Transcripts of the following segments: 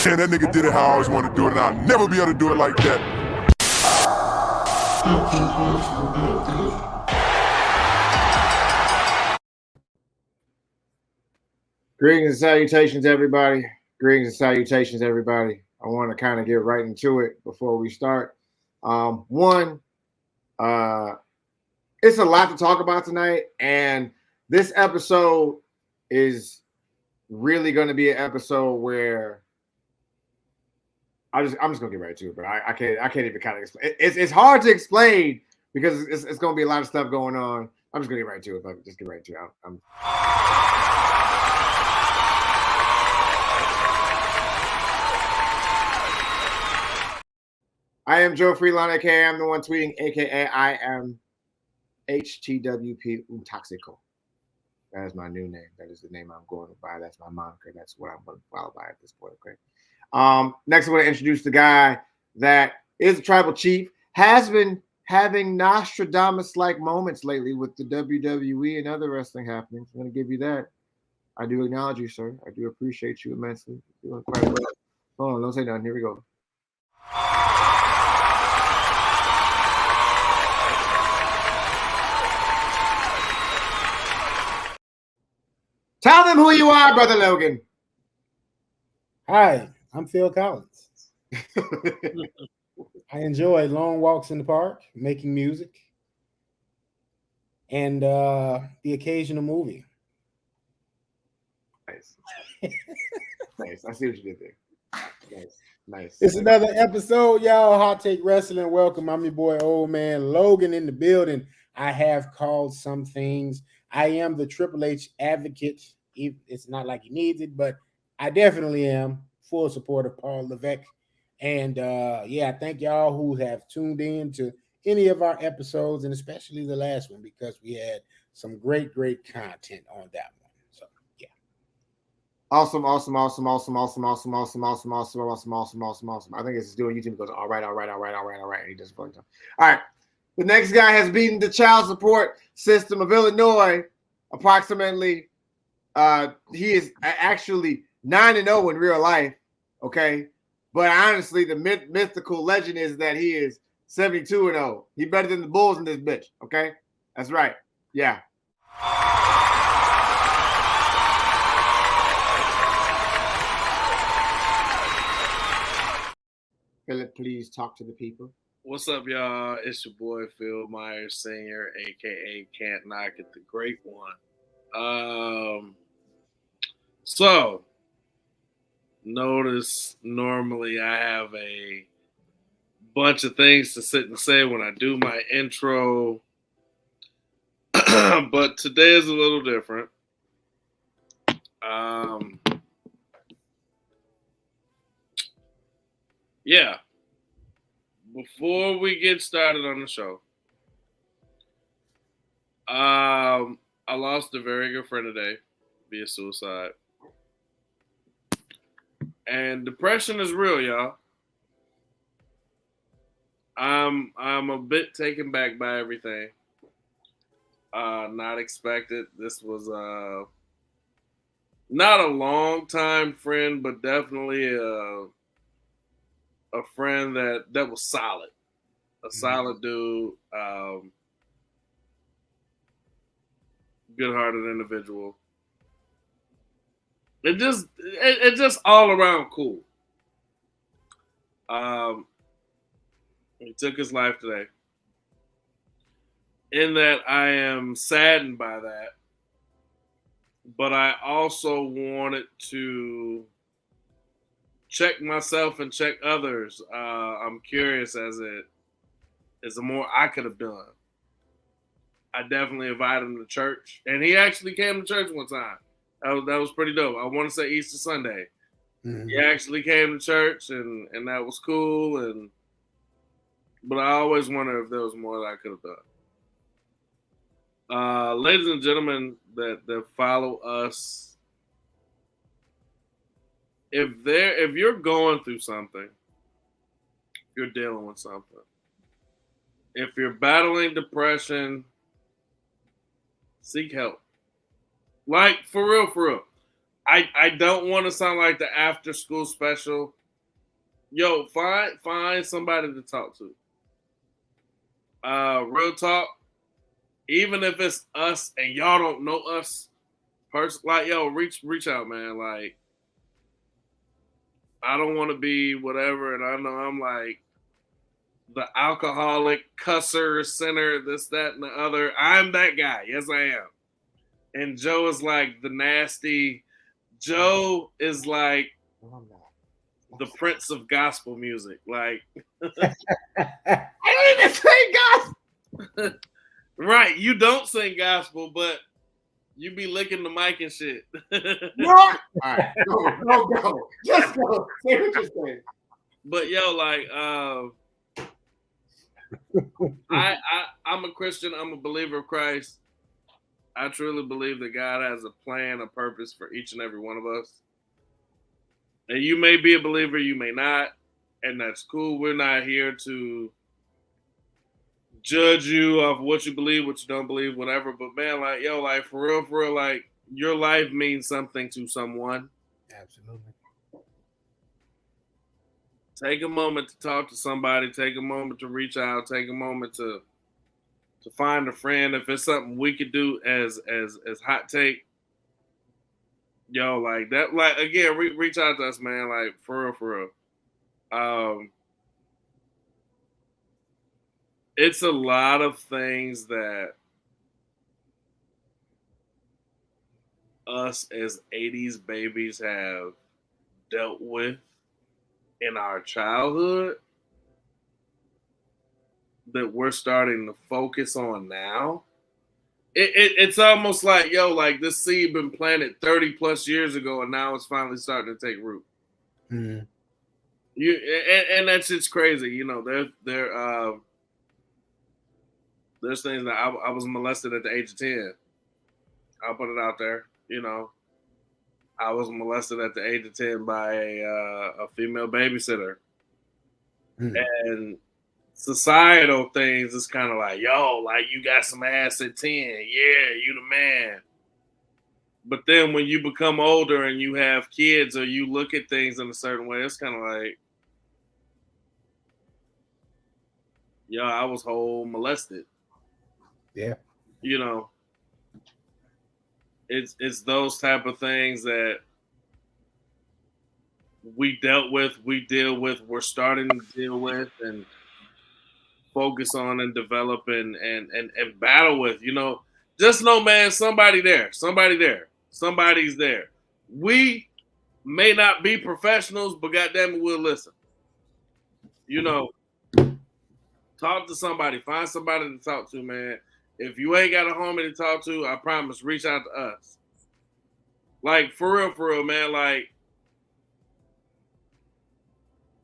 And that nigga did it how I always wanted to do it, and I'll never be able to do it like that. Greetings and salutations, everybody. Greetings and salutations, everybody. I want to kind of get right into it before we start. It's a lot to talk about tonight, and this episode is really going to be an episode where I'm just gonna get right to it, but I can't even kind of explain. It's hard to explain because it's gonna be a lot of stuff going on. I'm just gonna get right to it. If I could just get right to it. I am Joe Freelon, aka I'm the one tweeting, aka I am HTWP Untoxico. That is my new name. That is the name I'm going by. That's my moniker. That's what I'm going to follow by at this point. Okay. Next, I want to introduce the guy that is a tribal chief, has been having Nostradamus-like moments lately with the WWE and other wrestling happenings. I'm going to give you that. I do acknowledge you, sir. I do appreciate you immensely. You're doing quite well. Hold on, don't say nothing. Here we go. Tell them who you are, Brother Logan. Hi, I'm Phil Collins. I enjoy long walks in the park, making music, and the occasional movie. Nice. Nice. I see what you did there. Nice. It's another episode, y'all. Hot Take Wrestling. Welcome. I'm your boy, Old Man Logan, in the building. I have called some things. I am the Triple H advocate. It's not like he needs it, but I definitely am full support of Paul Levesque. And thank y'all who have tuned in to any of our episodes, and especially the last one, because we had some great content on that one. So yeah. Awesome. I think it's just doing YouTube. It goes, all right. And he does fun. All right. The next guy has beaten the child support system of Illinois approximately. He is actually 9-0 in real life. Okay. But honestly, the mythical legend is that he is 72-0. He better than the Bulls in this bitch. Okay. That's right. Yeah. Philip, please talk to the people. What's up, y'all? It's your boy Phil Myers Sr., aka Can't Knock It, the Great One. So notice normally I have a bunch of things to sit and say when I do my intro, but today is a little different. Before we get started on the show, I lost a very good friend today via suicide. And depression is real, y'all. I'm a bit taken back by everything. Not expected. This was not a long time friend, but definitely a friend that was solid. A solid dude. Good-hearted individual. It just all around cool. He took his life today. In that I am saddened by that, but I also wanted to check myself and check others. I'm curious as the more I could have done. I definitely invited him to church, and he actually came to church one time. That was pretty dope. I want to say Easter Sunday. Mm-hmm. He actually came to church, and that was cool. But I always wonder if there was more that I could have done. Ladies and gentlemen that follow us, if you're going through something, if you're dealing with something, if you're battling depression, seek help. Like, for real. I don't want to sound like the after school special. Yo, find somebody to talk to. Real talk. Even if it's us and y'all don't know us, like yo, reach out, man. Like I don't want to be whatever, and I know I'm like the alcoholic cusser, sinner, this, that, and the other. I'm that guy. Yes, I am. And Joe is like the nasty. Joe is like the prince of gospel music. Like I don't even say gospel. Right, you don't sing gospel, but you be licking the mic and shit. No. All right, go. Just go. Say what you're saying. But yo, like, I'm a Christian. I'm a believer of Christ. I truly believe that God has a plan, a purpose for each and every one of us. And you may be a believer, you may not, and that's cool. We're not here to judge you of what you believe, what you don't believe, whatever. But man, like, yo, like for real, like your life means something to someone. Absolutely. Take a moment to talk to somebody. Take a moment to reach out. Take a moment to find a friend. If it's something we could do as hot take, yo, like that, like again, reach out to us, man. Like for real. It's a lot of things that us as 80s babies have dealt with in our childhood that we're starting to focus on now. It's almost like, yo, like this seed been planted 30 plus years ago and now it's finally starting to take root. Mm-hmm. And that's just crazy. You know, there's things that I was molested at the age of 10. I'll put it out there. You know, I was molested at the age of 10 by a female babysitter. Mm. And societal things is kind of like, yo, like you got some ass at 10. Yeah, you the man. But then when you become older and you have kids or you look at things in a certain way, it's kind of like, yo, I was whole molested. Yeah. You know, it's those type of things that we dealt with, we deal with, we're starting to deal with and focus on and develop and battle with. You know, just know, man, somebody's there. We may not be professionals, but goddamn it, we'll listen. You know, talk to somebody, find somebody to talk to, man. If you ain't got a homie to talk to, I promise, reach out to us. Like, for real, man, like,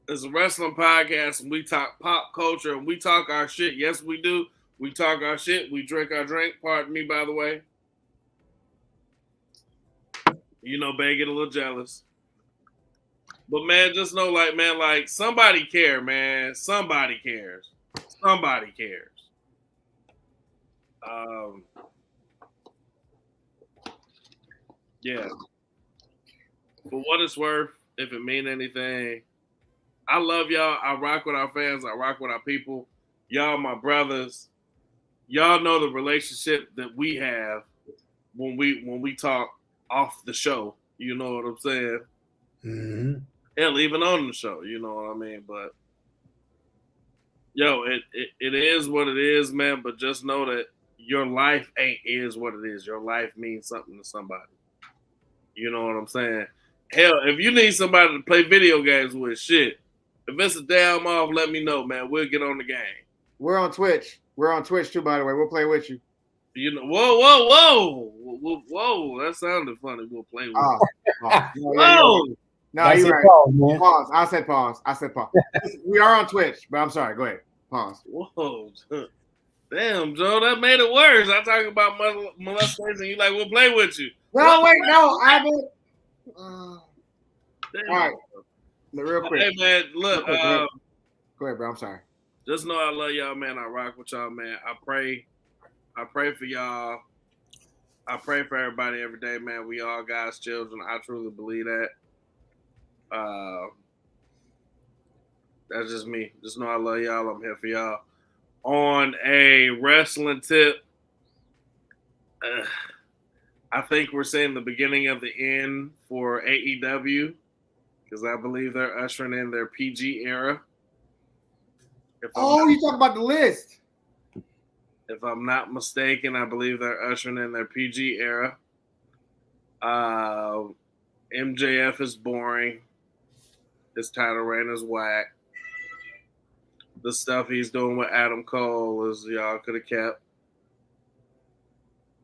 it's a wrestling podcast and we talk pop culture and we talk our shit. Yes, we do. We talk our shit. We drink our drink. Pardon me, by the way. You know, Bay get a little jealous. But, man, just know, like, man, like, somebody care, man. Somebody cares. Somebody cares. Yeah. For what it's worth, if it mean anything, I love y'all. I rock with our fans. I rock with our people. Y'all my brothers. Y'all know the relationship that we have when we talk off the show. You know what I'm saying? Mm-hmm. Hell, even on the show, you know what I mean? But yo, it is what it is, man. But just know that your life is what it is. Your life means something to somebody. You know what I'm saying? Hell, if you need somebody to play video games with, shit. If it's a damn off, let me know, man. We'll get on the game. We're on Twitch. We're on Twitch too, by the way. We'll play with you. You know, whoa. That sounded funny. We'll play with you. Whoa. No, you're right. Pause. I said pause. We are on Twitch, but I'm sorry. Go ahead. Pause. Whoa. Damn, Joe, that made it worse. I talk about molestation and you like, we'll play with you. No, wait, no. I did. All right. Real quick. Hey, man, look. Go ahead, bro. I'm sorry. Just know I love y'all, man. I rock with y'all, man. I pray for y'all. I pray for everybody every day, man. We all God's children. I truly believe that. That's just me. Just know I love y'all. I'm here for y'all. On a wrestling tip, I think we're seeing the beginning of the end for AEW because I believe they're ushering in their PG era. You talking about the list? If I'm not mistaken, I believe they're ushering in their PG era. MJF is boring. His title reign is whack. The stuff he's doing with Adam Cole is y'all could have kept.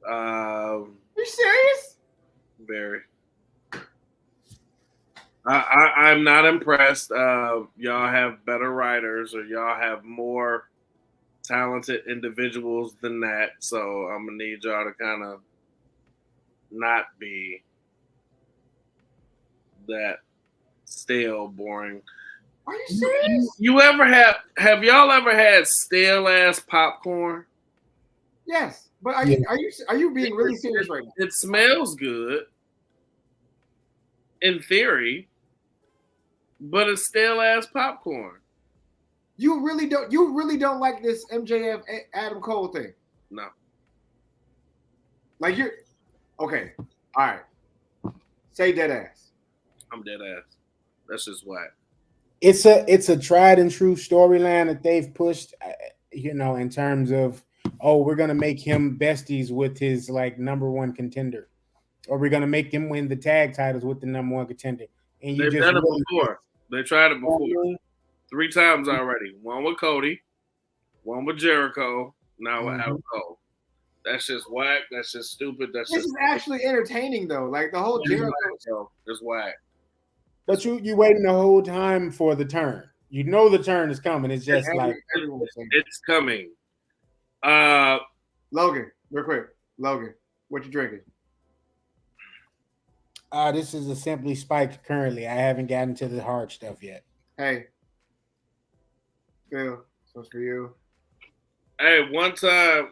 You serious? Very. I'm not impressed. Y'all have better writers or y'all have more talented individuals than that. So I'm gonna need y'all to kind of not be that stale, boring. Are you serious? You ever have y'all ever had stale ass popcorn? Yes, but are you being really serious right now? It smells good in theory, but it's stale ass popcorn. You really don't like this MJF Adam Cole thing? No. Like you're okay. All right. Say dead ass. I'm dead ass. That's just whack. It's a tried and true storyline that they've pushed, in terms of, we're gonna make him besties with his like number one contender, or we're gonna make him win the tag titles with the number one contender. And They've done it before. They tried it before 3 times already. One with Cody, one with Jericho, now with Adam Cole. That's just whack. That's just stupid. This is actually entertaining though. Like the whole Jericho show is whack. But you waiting the whole time for the turn. You know the turn is coming. It's just it's coming. Logan, real quick. Logan, what you drinking? This is a Simply Spiked currently. I haven't gotten to the hard stuff yet. Hey. Phil, what's for you? Hey, one time,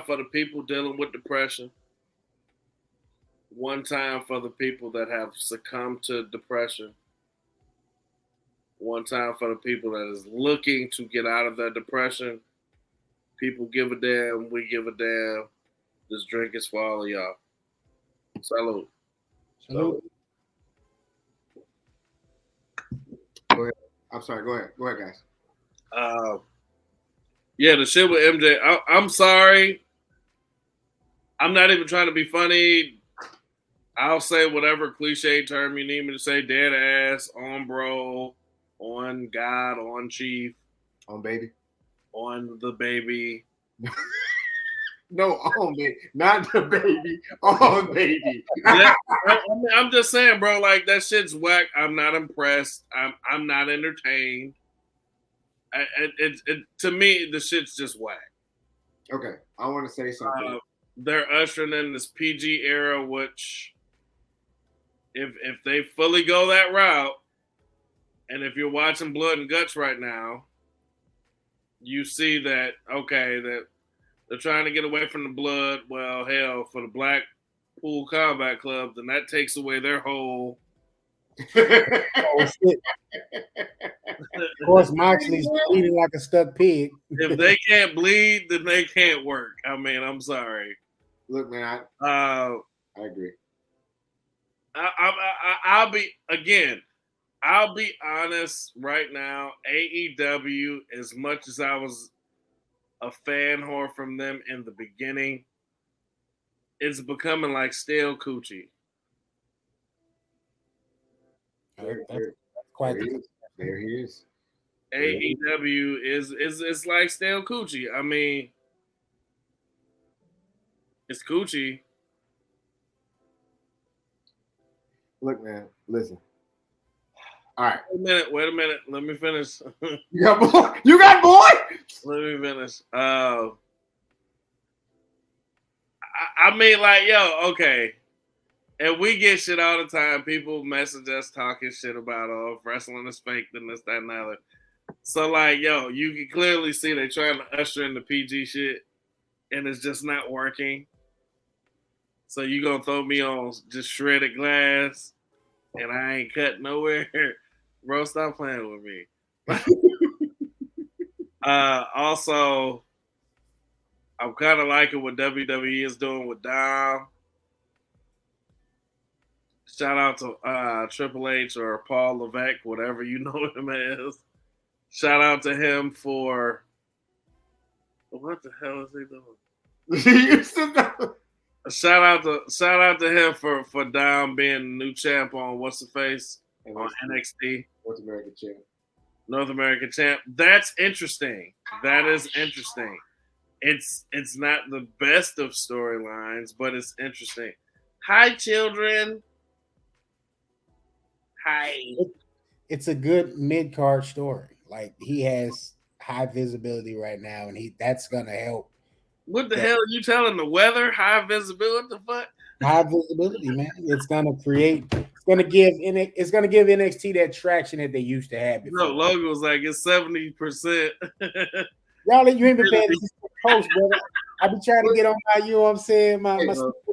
for the people dealing with depression. One time for the people that have succumbed to depression. One time for the people that is looking to get out of their depression. People give a damn. We give a damn. This drink is for all of y'all. Salute. Salute. Go ahead. I'm sorry. Go ahead, guys. Yeah, the shit with MJ. I'm sorry. I'm not even trying to be funny. I'll say whatever cliche term you need me to say. Dead ass, on bro, on God, on chief. On baby. On the baby. No, on baby. Not the baby. On baby. Yeah, I'm just saying, bro, like that shit's whack. I'm not impressed. I'm not entertained. To me, the shit's just whack. Okay, I want to say something. They're ushering in this PG era, which, if they fully go that route, and if you're watching Blood and Guts right now, you see that that they're trying to get away from the blood. Well, hell, for the Blackpool Combat Club, then that takes away their whole. Oh, shit. Of course, Moxley's bleeding like a stuck pig. If they can't bleed, then they can't work. I mean, I'm sorry. Look, man, I agree. I'll be honest right now. AEW, as much as I was a fan whore from them in the beginning, it's becoming like stale coochie. That's quite there he is. AEW is like stale coochie. I mean, it's coochie. Look, man, listen. All right. Wait a minute. Let me finish. You got boy? You got boy? Let me finish. I mean, like, yo, okay. And we get shit all the time. People message us talking shit about, wrestling is fake, then this, that, and the other. So like, yo, you can clearly see they're trying to usher in the PG shit, and it's just not working. So you gonna throw me on just shredded glass, and I ain't cut nowhere, bro? Stop playing with me. Also, I'm kind of liking what WWE is doing with Dom. Shout out to Triple H or Paul Levesque, whatever you know him as. Shout out to him for what the hell is he doing? Shout out to him for Dom being the new champ on what's the face on NXT. North American champ. That's interesting. That is interesting. It's not the best of storylines, but it's interesting. Hi, children. Hi. It's a good mid-card story. Like, he has high visibility right now, and that's gonna help. What the hell are you telling the weather? High visibility? What the fuck? High visibility, man. It's gonna give NXT that traction that they used to have before. No, Logan was like, it's 70%. Y'all, you ain't been paying attention to the post, brother. I be trying to get on my, you know what I'm saying, my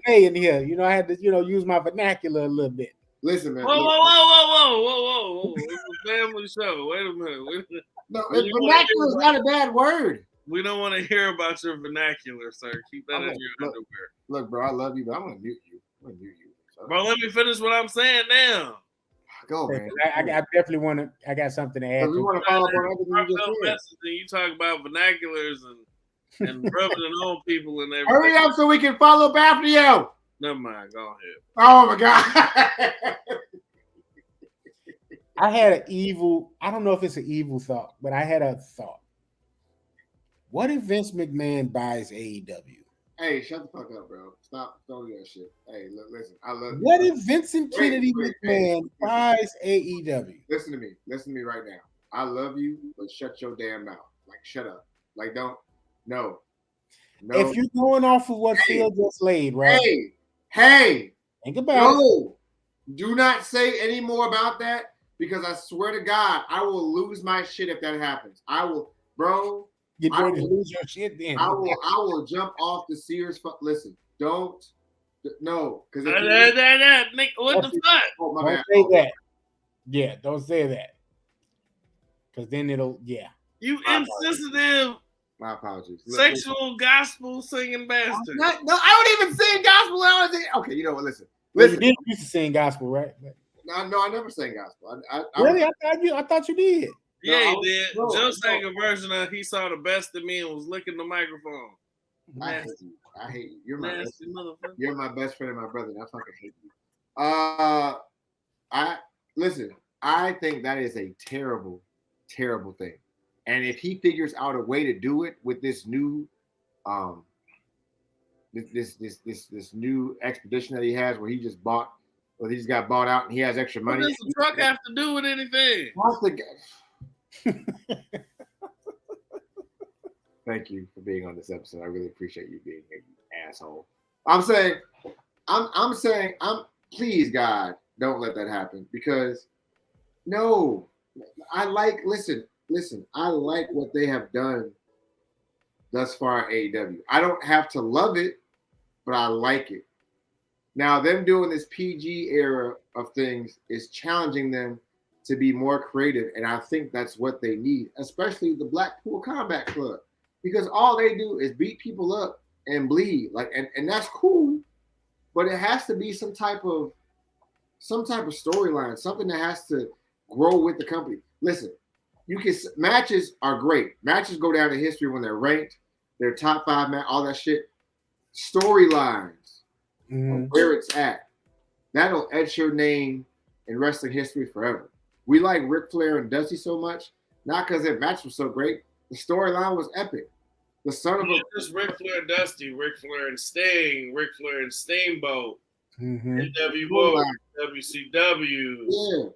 A in here. You know, I had to, use my vernacular a little bit. Listen, man. Whoa. It's a family show. Wait a minute. No, vernacular is not a bad word. We don't want to hear about your vernacular, sir. Keep that in your underwear. Look, bro, I love you, but I'm going to mute you. Bro, let me finish what I'm saying now. Go, man. I definitely want to. I got something to add. We want to follow up on everything you just said. You talk about vernaculars and rubbing it on people and everything. Hurry up so we can follow up after you. Never mind. Go ahead. Oh, my God. I had an evil, I don't know if it's an evil thought, but I had a thought. What if Vince McMahon buys AEW? Hey, shut the fuck up, bro. Stop throwing that shit. Hey, listen, I love you. What if Vincent Kennedy McMahon buys AEW? Listen to me right now. I love you, but shut your damn mouth. Like, shut up. Like, don't. No. If you're going off of what Phil just laid, right? Hey. Think about it. Do not say any more about that, because I swear to God, I will lose my shit if that happens. I will, bro. You're going to lose your shit then. I will jump off the Sears. Listen, don't. No, because what the fuck? Oh, my don't bad. say that. Yeah, don't say that. Because then it'll, You insensitive. My apologies. Sexual gospel singing bastard. No, I don't even sing gospel. Okay, you know what? Listen. You did used to sing gospel, right? No, I never sang gospel. Really? I thought you did. Yeah, he did. Joe sang a version of "He Saw the Best in Me" and was licking the microphone. I hate you. You're my nasty motherfucker. You're my best friend and my brother, and I fucking hate you. Listen. I think that is a terrible, terrible thing. And if he figures out a way to do it with this new, this new expedition that he has, where he just bought, or he just got bought out, and he has extra money. What does the truck have to do with anything? Thank you for being on this episode. I really appreciate you being here, you asshole. I'm saying, please, God, don't let that happen, because no, listen, I like what they have done thus far at AEW. I don't have to love it, but I like it. Now, them doing this PG era of things is challenging them to be more creative, and I think that's what they need, especially the Blackpool Combat Club, because all they do is beat people up and bleed, and that's cool, but it has to be some type of storyline, something that has to grow with the company. Listen, matches are great. Matches go down in history when they're ranked, they're top 5 match, all that shit. Storylines, where it's at, that'll etch your name in wrestling history forever. We like Ric Flair and Dusty so much, not because their match was so great. The storyline was epic. The son of a just Ric Flair and Dusty, Ric Flair and Sting, Ric Flair and Steamboat, NWO, WCW,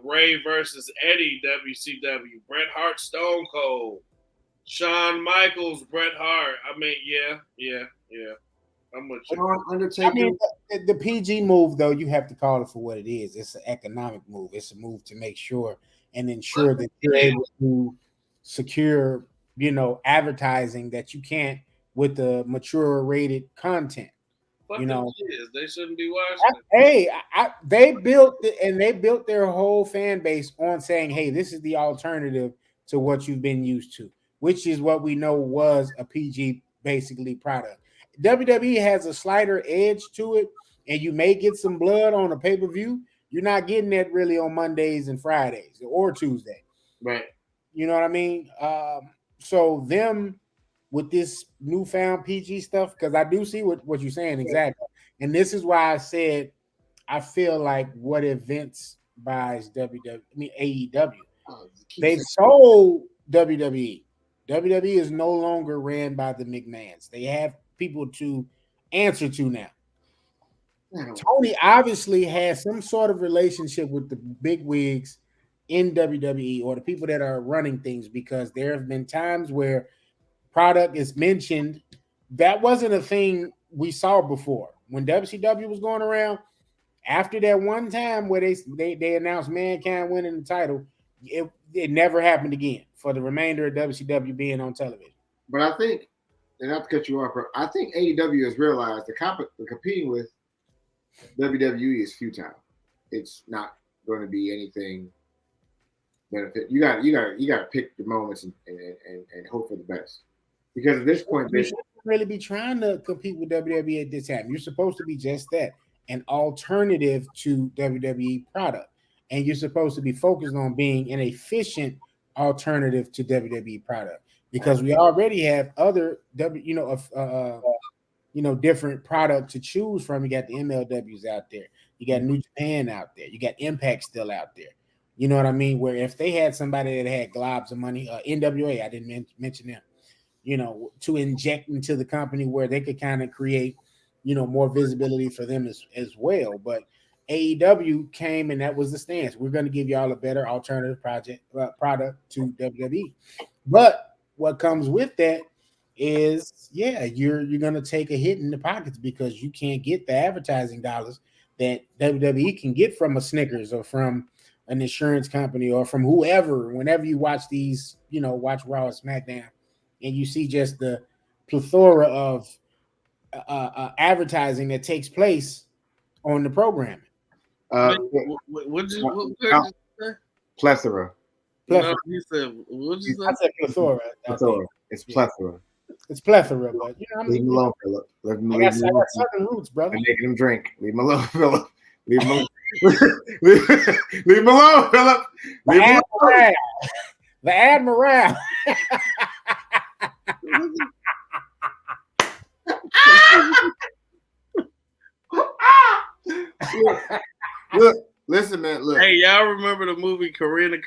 Ray versus Eddie, WCW, Bret Hart, Stone Cold, Shawn Michaels, Bret Hart. I mean, yeah. I'm with you. Undertaker. I mean, the PG move, though, you have to call it for what it is. It's an economic move. It's a move to make sure and ensure that you're able to secure, advertising that you can't with the mature rated content. Fuck You know, kids. They shouldn't be watching it. hey, they built their whole fan base on saying, hey, this is the alternative to what you've been used to, which is what we know was a PG basically product. WWE has a slighter edge to it, and you may get some blood on a pay-per-view. You're not getting that really on Mondays and Fridays or Tuesday. Right. You know what I mean? So them with this newfound PG stuff, because I do see what you're saying exactly. And this is why I said I feel like what if Vince buys AEW? They've sold WWE. WWE is no longer ran by the McMahons. They have people to answer to now. Tony obviously has some sort of relationship with the big wigs in WWE or the people that are running things, because there have been times where product is mentioned that wasn't a thing we saw before. When WCW was going around, after that one time where they announced Mankind winning the title, it never happened again for the remainder of WCW being on television. But I think, and not to cut you off, but I think AEW has realized the competing with WWE is futile. It's not going to be anything benefit. You got to pick your moments and hope for the best. Because at this point, you shouldn't really be trying to compete with WWE at this time. You're supposed to be just that, an alternative to WWE product, and you're supposed to be focused on being an efficient alternative to WWE product, because we already have other different product to choose from. You got the MLWs out there, you got New Japan out there, you got Impact still out there. You know what I mean? Where if they had somebody that had globs of money, NWA, I didn't mention them, to inject into the company where they could kind of create, more visibility for them as well. But AEW came, and that was the stance. We're going to give y'all a better alternative product to WWE. But what comes with that is, you're going to take a hit in the pockets, because you can't get the advertising dollars that WWE can get from a Snickers or from an insurance company or from whoever. Whenever you watch these, watch Raw or SmackDown, and you see just the plethora of advertising that takes place on the programming. What say? Plethora. No, he said, what'd you say? I said plethora. It's plethora. It's plethora, but leave him alone, Philip. I got southern roots, brother. I'm making him drink. Leave him alone, Philip. Leave him alone. Leave him alone, Philip. Leave him alone. The Admiral. Look, listen, man. Look. Hey, y'all remember the movie Karina?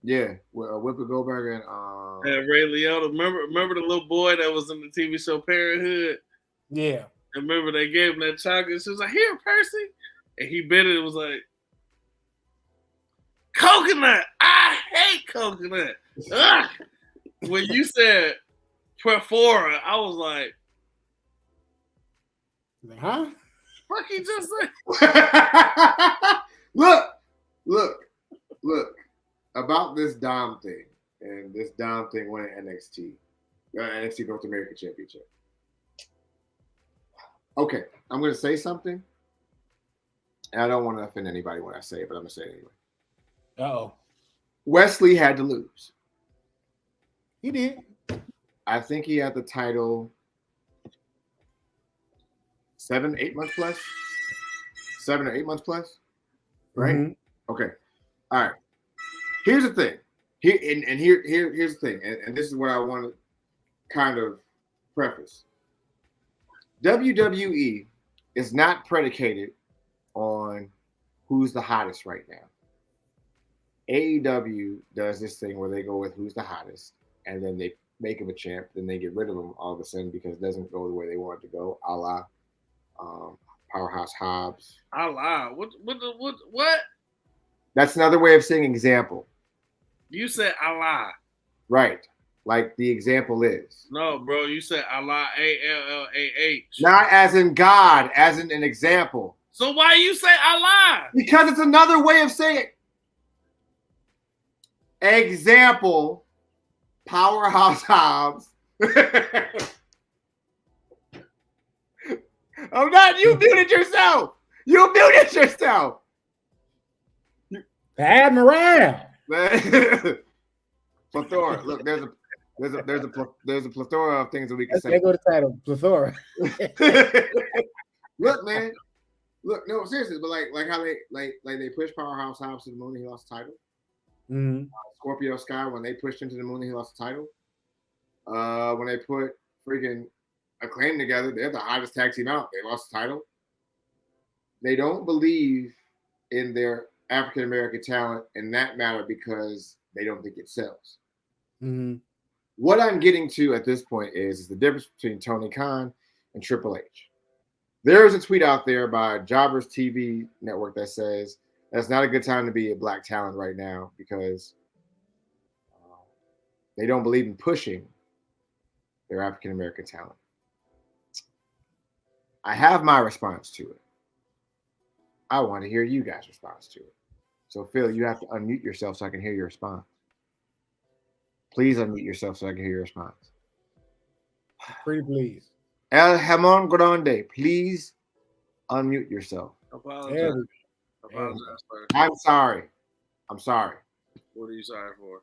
Yeah, with Whoopi Goldberg and Ray Liotta. Remember the little boy that was in the TV show Parenthood? Yeah. And remember they gave him that chocolate. She was like, "Here, Percy," and he bit it. It was like coconut. I hate coconut. Ugh. When you said Perfora, I was like, huh? Fuck he just said. Look. About this Dom thing, and this Dom thing winning NXT North American Championship. Okay, I'm going to say something, and I don't want to offend anybody when I say it, but I'm going to say it anyway. Uh-oh. Wesley had to lose. He did. I think he had the title 7-8 months plus. 7 or 8 months plus, right? Mm-hmm. Okay. All right. Here's the thing. Here's the thing, and this is what I want to kind of preface. WWE is not predicated on who's the hottest right now. AEW does this thing where they go with who's the hottest, and then they make him a champ, then they get rid of him all of a sudden because it doesn't go the way they want it to go, a la Powerhouse Hobbs. A la what? That's another way of saying example. You said Allah. Right. Like the example is. No, bro. You said Allah, ALLAH. Not as in God, as in an example. So why you say Allah? Because it's another way of saying it. Example, Powerhouse Hobbs. I'm not. You muted yourself. You muted yourself. Admiral. Plethora. Look, there's a plethora of things that we can say. There go the title, plethora. Look, man. Look, no, seriously, but like how they pushed Powerhouse Hobbs to the moon and he lost the title. Mm-hmm. Scorpio Sky, when they pushed him to the moon and he lost the title. When they put freaking Acclaim together, they're the hottest tag team out. They lost the title. They don't believe in their African American talent in that matter because they don't think it sells. Mm-hmm. What I'm getting to at this point is the difference between Tony Khan and Triple H. There is a tweet out there by Jobbers TV network that says that's not a good time to be a black talent right now because they don't believe in pushing their African American talent. I have my response to it. I want to hear you guys' response to it. So, Phil, you have to unmute yourself so I can hear your response. Please unmute yourself so I can hear your response. Pretty please. El Hamon Grande, please unmute yourself. Apologize. Apologize for. I'm sorry. I'm sorry What are you sorry for?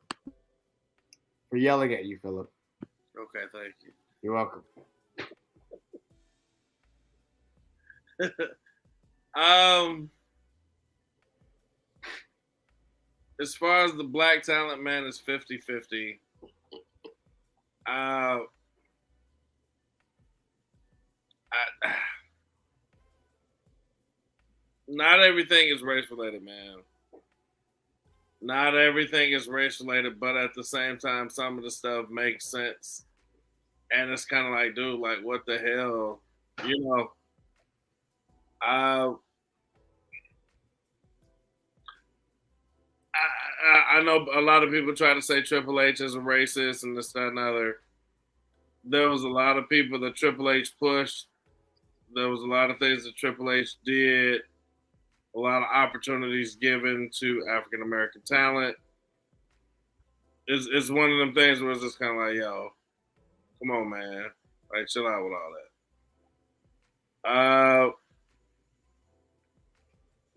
for yelling at you, Philip. Okay, thank you. You're welcome. As far as the black talent, man, it's 50-50. Not everything is race related, man. Not everything is race related, but at the same time, some of the stuff makes sense. And it's kind of like, dude, like, what the hell? You know, I know a lot of people try to say Triple H is a racist and this, that, and other. There was a lot of people that Triple H pushed. There was a lot of things that Triple H did. A lot of opportunities given to African American talent. It's one of them things where it's just kind of like, yo, come on, man. Like, chill out with all that.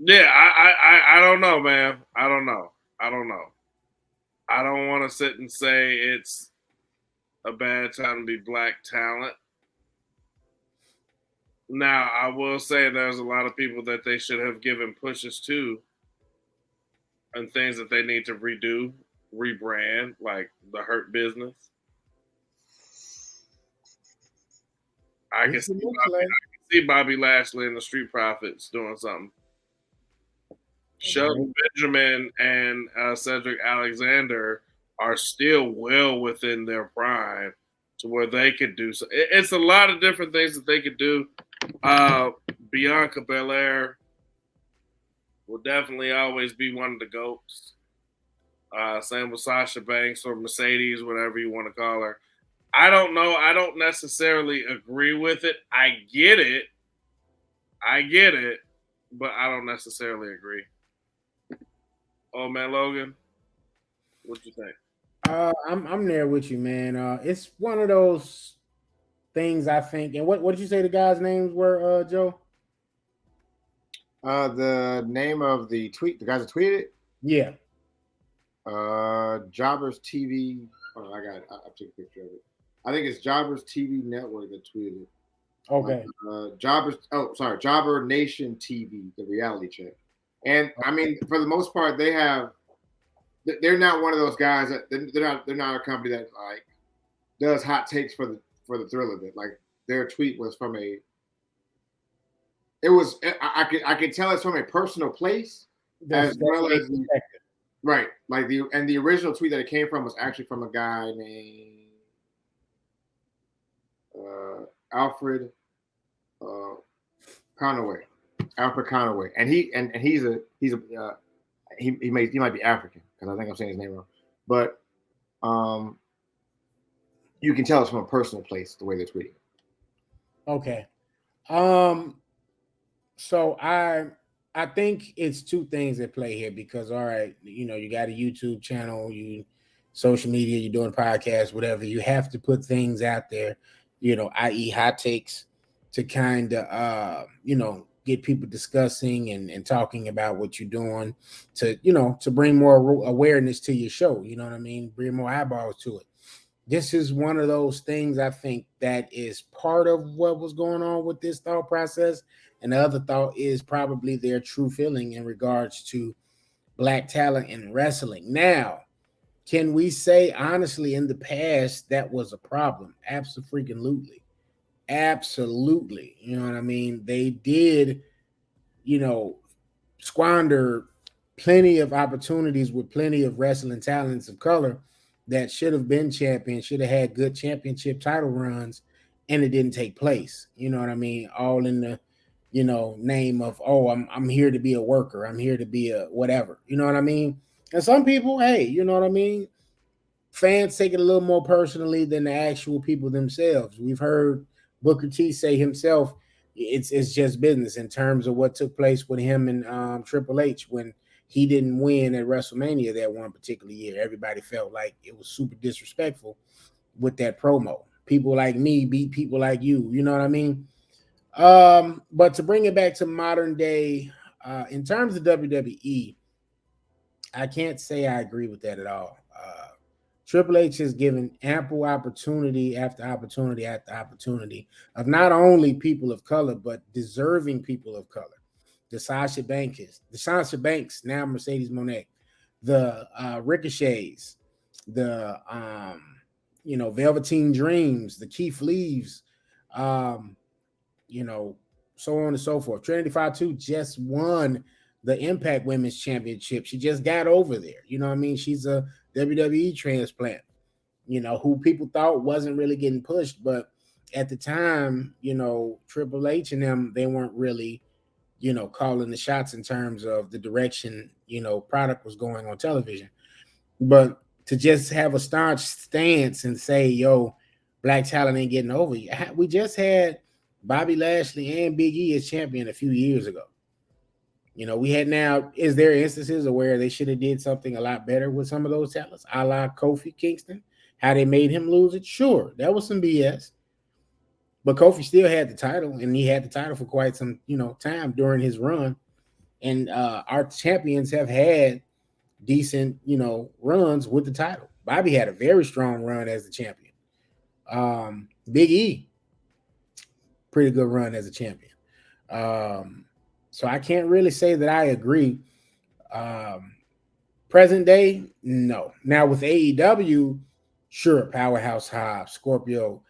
Yeah, I don't know, man. I don't know. I don't want to sit and say it's a bad time to be black talent. Now, I will say there's a lot of people that they should have given pushes to and things that they need to redo, rebrand, like the Hurt Business. I can see Bobby Lashley and the Street Profits doing something. Shelton Benjamin and Cedric Alexander are still well within their prime to where they could do so. It's a lot of different things that they could do. Bianca Belair will definitely always be one of the GOATs. Same with Sasha Banks or Mercedes, whatever you want to call her. I don't know. I don't necessarily agree with it. I get it, but I don't necessarily agree. Oh man, Logan, what you think? I'm there with you, man. It's one of those things I think. And what did you say the guys' names were, Joe? The name of the tweet, the guys that tweeted it? Yeah. Jobbers TV. Oh, I got it. I'll take a picture of it. I think it's Jobbers TV Network that tweeted it. Okay. Jobber Nation TV, the reality check. And I mean, for the most part, they're not one of those guys that they're not a company that like does hot takes for the thrill of it. Like their tweet was from I could tell it's from a personal place as well as right. Like the original tweet that it came from was actually from a guy named Alfred Conaway. Alfred Conaway, and he might be African because I think I'm saying his name wrong, but you can tell it's from a personal place the way they're tweeting. Okay, so I think it's two things at play here because all right, you got a YouTube channel, you social media, you're doing podcasts, whatever. You have to put things out there, i.e. hot takes to kind of get people discussing and talking about what you're doing to bring more awareness to your show. You know what I mean? Bring more eyeballs to it. This is one of those things I think that is part of what was going on with this thought process. And the other thought is probably their true feeling in regards to black talent in wrestling. Now, can we say honestly in the past that was a problem? Absolutely. Absolutely. You know what I mean? They did, you know, squander plenty of opportunities with plenty of wrestling talents of color that should have been champions, should have had good championship title runs, and it didn't take place. You know what I mean? All in the, name of, oh, I'm here to be a worker. I'm here to be a whatever. You know what I mean? And some people, hey, you know what I mean? Fans take it a little more personally than the actual people themselves. We've heard Booker T say himself, it's just business in terms of what took place with him and Triple H when he didn't win at WrestleMania that one particular year. Everybody felt like it was super disrespectful with that promo. People like me beat people like you. You know what I mean? But to bring it back to modern day, in terms of WWE, I can't say I agree with that at all. Triple H has given ample opportunity after opportunity after opportunity of not only people of color, but deserving people of color. The Sasha Banks, now Mercedes Moné, the Ricochets, the Velveteen Dreams, the Keith Leaves, um, so on and so forth. Trinity Fatu just won the Impact Women's Championship. She just got over there. You know what I mean? She's a WWE transplant, who people thought wasn't really getting pushed. But at the time, Triple H and them, they weren't really, calling the shots in terms of the direction, product was going on television. But to just have a staunch stance and say, yo, black talent ain't getting over you. We just had Bobby Lashley and Big E as champion a few years ago. We had now, is there instances of where they should have did something a lot better with some of those talents, a la Kofi Kingston, how they made him lose it? Sure, that was some BS. But Kofi still had the title, and he had the title for quite some, time during his run. And our champions have had decent, runs with the title. Bobby had a very strong run as the champion. Big E, pretty good run as a champion. So I can't really say that I agree. Present day, no. Now with AEW, sure, Powerhouse Hobbs, Scorpio,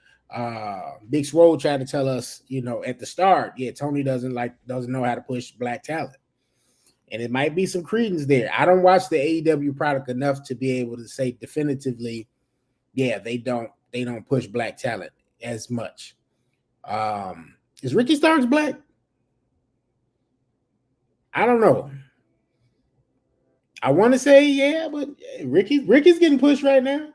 Big Swole tried to tell us, at the start, yeah, Tony doesn't know how to push black talent. And it might be some credence there. I don't watch the AEW product enough to be able to say definitively, yeah, they don't push black talent as much. Is Ricky Starks black? I don't know. I want to say yeah, but Ricky's getting pushed right now.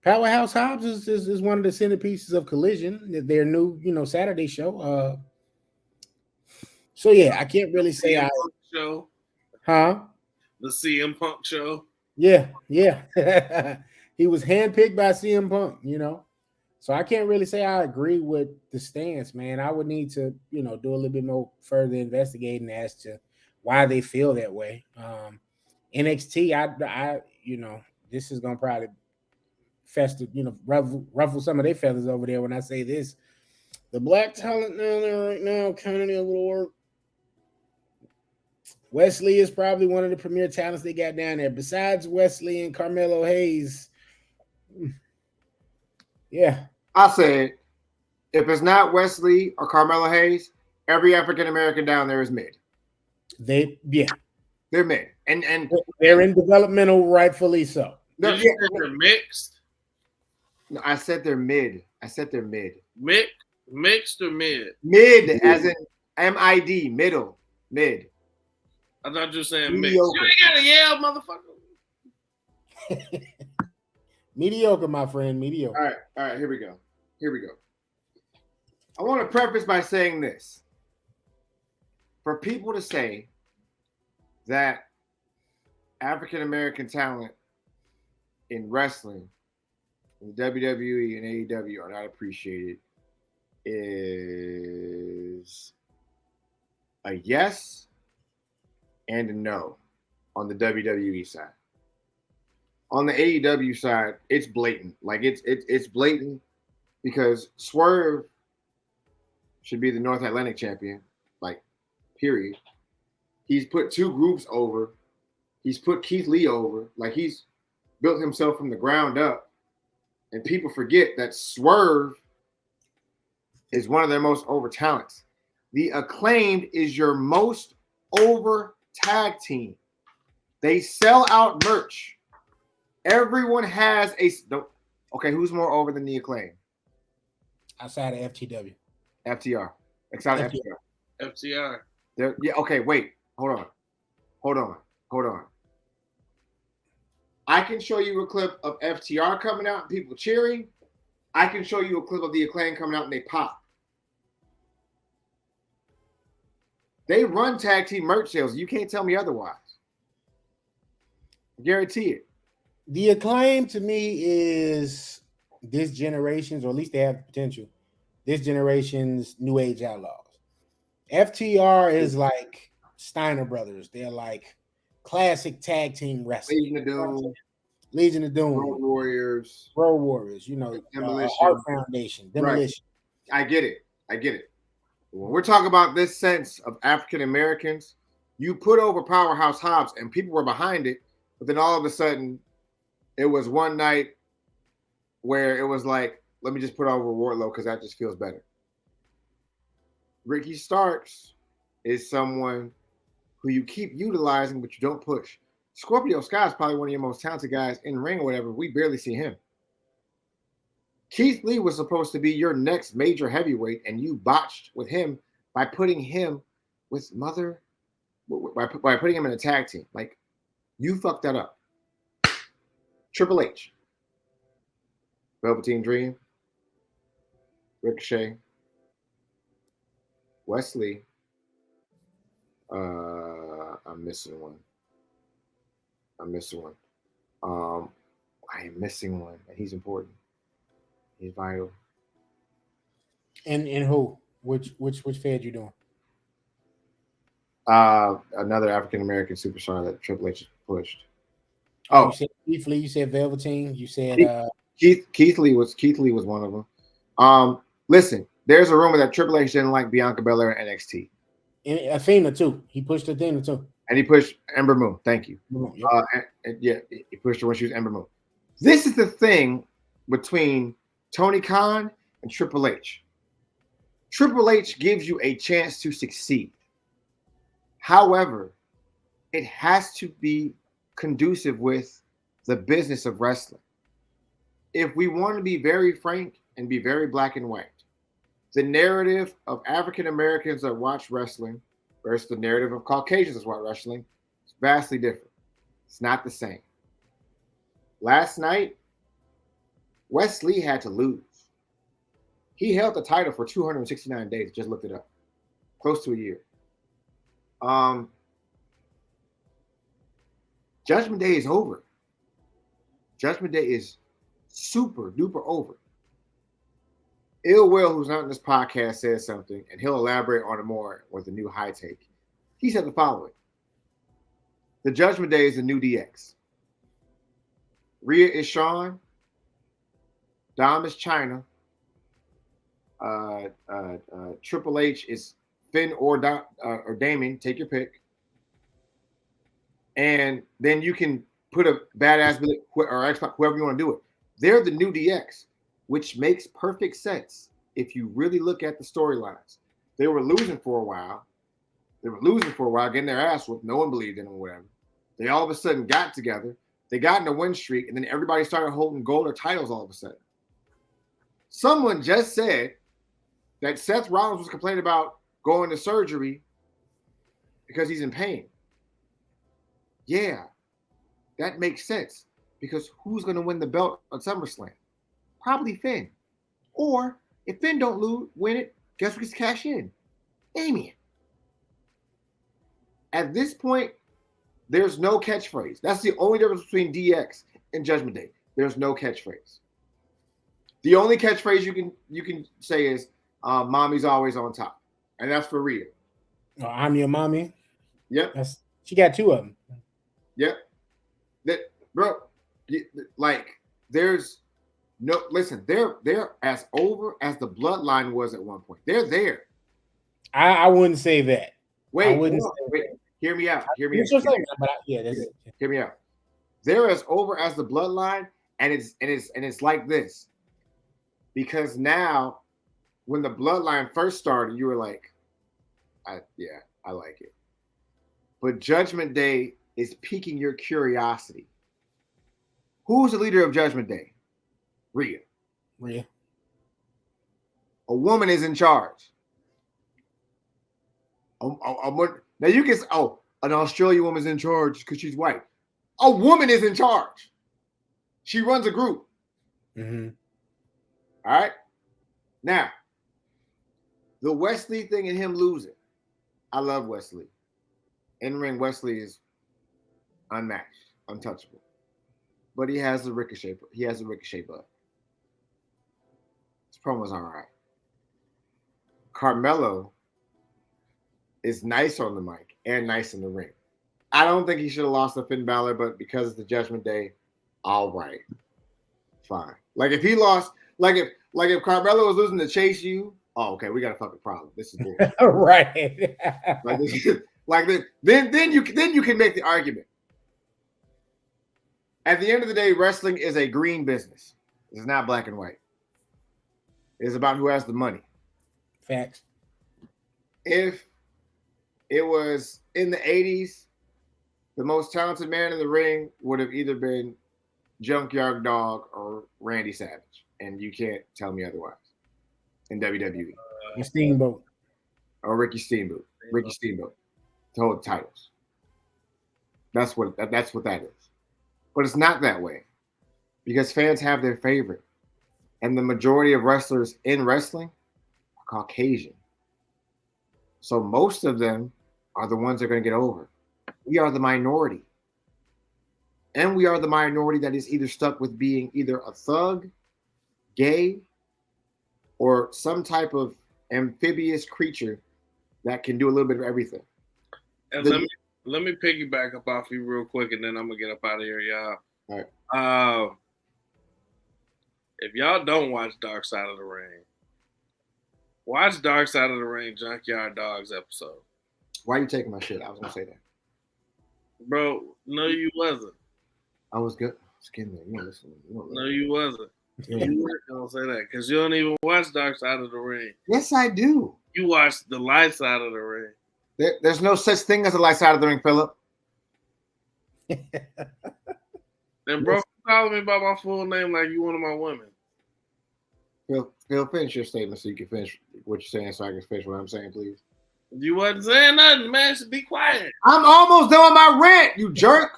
Powerhouse Hobbs is one of the centerpieces of Collision, their new Saturday show. So yeah, I can't really say CM Punk show. Huh? The CM Punk show. Yeah. He was handpicked by CM Punk, So I can't really say I agree with the stance, man. I would need to, do a little bit more further investigating as to why they feel that way. NXT, I this is gonna probably fester, ruffle some of their feathers over there when I say this. The black talent down there right now kind of need a little work. Wesley is probably one of the premier talents they got down there. Besides Wesley and Carmelo Hayes, yeah. I said, if it's not Wesley or Carmelo Hayes, every African American down there is mid. They're mid, and they're in developmental, rightfully so. Did you say they're mixed? No, I said they're mid. Mixed or mid? Mid, as in MID, middle, mid. I thought you were saying mediocre. Mixed. You ain't gotta yell, motherfucker. Mediocre, my friend, mediocre. All right, here we go. I want to preface by saying this. for people to say that African American talent in wrestling, in WWE and AEW are not appreciated is a yes and a no on the WWE side. On the AEW side, it's blatant. Like it's blatant because Swerve should be the North Atlantic champion. Like, period. He's put two groups over. He's put Keith Lee over. Like, he's built himself from the ground up. And people forget that Swerve is one of their most over talents. The Acclaimed is your most over tag team. They sell out merch. Everyone has a... Okay, who's more over than the Acclaimed? Outside of FTW. FTR. Outside of FTR. FTR. Yeah, okay, wait. Hold on. I can show you a clip of FTR coming out and people cheering. I can show you a clip of the Acclaim coming out and they pop. They run tag team merch sales. You can't tell me otherwise. I guarantee it. The Acclaim to me is this generation's, or at least they have the potential, this generation's New Age Outlaws. FTR is like Steiner Brothers. They're like classic tag team wrestling. Legion of Doom. Road Warriors. You know, Demolition. Heart Foundation. Demolition. Right. I get it. When we're talking about this sense of African Americans, you put over Powerhouse Hobbs and people were behind it, but then all of a sudden it was one night where it was like, let me just put over Wardlow because that just feels better. Ricky Starks is someone who you keep utilizing, but you don't push. Scorpio Sky is probably one of your most talented guys in ring or whatever. We barely see him. Keith Lee was supposed to be your next major heavyweight, and you botched with him by putting him with by putting him in a tag team. Like, you fucked that up. Triple H, Velveteen Dream, Ricochet, Wesley. I'm missing one. I am missing one. He's important. He's vital. And who? Which fed you doing? Another African American superstar that Triple H pushed. Oh, you said Keith Lee. You said Velveteen. You said Keith Lee was one of them. Listen, there's a rumor that Triple H didn't like Bianca Belair in NXT. And Athena too. He pushed Athena too. And he pushed Ember Moon. Thank you. Yep. He pushed her when she was Ember Moon. This is the thing between Tony Khan and Triple H. Triple H gives you a chance to succeed. However, it has to be conducive with the business of wrestling. If we want to be very frank and be very black and white, the narrative of African Americans that watch wrestling versus the narrative of Caucasians that watch wrestling is vastly different. It's not the same. Last night, Wes Lee had to lose. He held the title for 269 days. Just looked it up. Close to a year. Judgment Day is over. Judgment Day is super duper over. Ill Will, who's not in this podcast, says something, and he'll elaborate on it more with a new high take. He said the following. The Judgment Day is the new DX. Rhea is Shawn. Dom is China. Triple H is Finn or Damien. Take your pick. And then you can put a badass or X-Pac, whoever you want to do it. They're the new DX, which makes perfect sense if you really look at the storylines. They were losing for a while. Getting their ass whooped. No one believed in them or whatever. They all of a sudden got together. They got in a win streak, and then everybody started holding gold or titles all of a sudden. Someone just said that Seth Rollins was complaining about going to surgery because he's in pain. Yeah, that makes sense because who's going to win the belt on SummerSlam? Probably Finn. Or if Finn don't win it, guess who gets cash in? Damien. At this point, there's no catchphrase. That's the only difference between DX and Judgment Day. There's no catchphrase. The only catchphrase you can say is "Mommy's always on top," and that's for Rhea. Oh, I'm your mommy. Yep. She got two of them. Yep. Bro, like there's no listen. They're as over as the bloodline was at one point. They're there. I wouldn't say that. Wait, wait. Hear me out. Hear me out. They're as over as the bloodline, and it's like this. Because now, when the bloodline first started, you were like, I like it. But Judgment Day is piquing your curiosity. Who's the leader of Judgment Day? Rhea. A woman is in charge. Now you can say, an Australian woman's in charge because she's white. A woman is in charge. She runs a group. Mm-hmm. All right. Now, the Wesley thing and him losing. I love Wesley. In ring, Wesley is unmatched, untouchable. But he has a ricochet. He has a ricochet butt. His promo's all right. Carmelo is nice on the mic and nice in the ring. I don't think he should have lost to Finn Balor, but because it's the Judgment Day, all right, fine. Like if he lost, like if Carmelo was losing to Chase U, okay, we got a fucking problem. This is bullshit. Right. Then you can make the argument. At the end of the day, wrestling is a green business. It's not black and white. It's about who has the money. Facts. If it was in the 80s, the most talented man in the ring would have either been Junkyard Dog or Randy Savage. And you can't tell me otherwise in WWE. Steamboat. Or Ricky Steamboat. To hold titles. That's what that is. But it's not that way. Because fans have their favorite. And the majority of wrestlers in wrestling are Caucasian. So most of them are the ones that are going to get over. We are the minority. And we are the minority that is either stuck with being either a thug, gay, or some type of amphibious creature that can do a little bit of everything. And let me piggyback up off you real quick, and then I'm gonna get up out of here, y'all. All right. If y'all don't watch Dark Side of the Ring, watch Dark Side of the Ring Junkyard Dogs episode. Why are you taking my shit? I was gonna say that. Bro, no, you wasn't. I was good. Skin there. You listen. No, you wasn't. You weren't gonna say that because you don't even watch Dark Side of the Ring. Yes, I do. You watch the light side of the ring. There's no such thing as a light side of the ring, Philip. And bro, calling me by my full name like you one of my women. Phil, finish your statement so you can finish what you're saying so I can finish what I'm saying, please. You wasn't saying nothing, man. Should be quiet. I'm almost done with my rant, you jerk.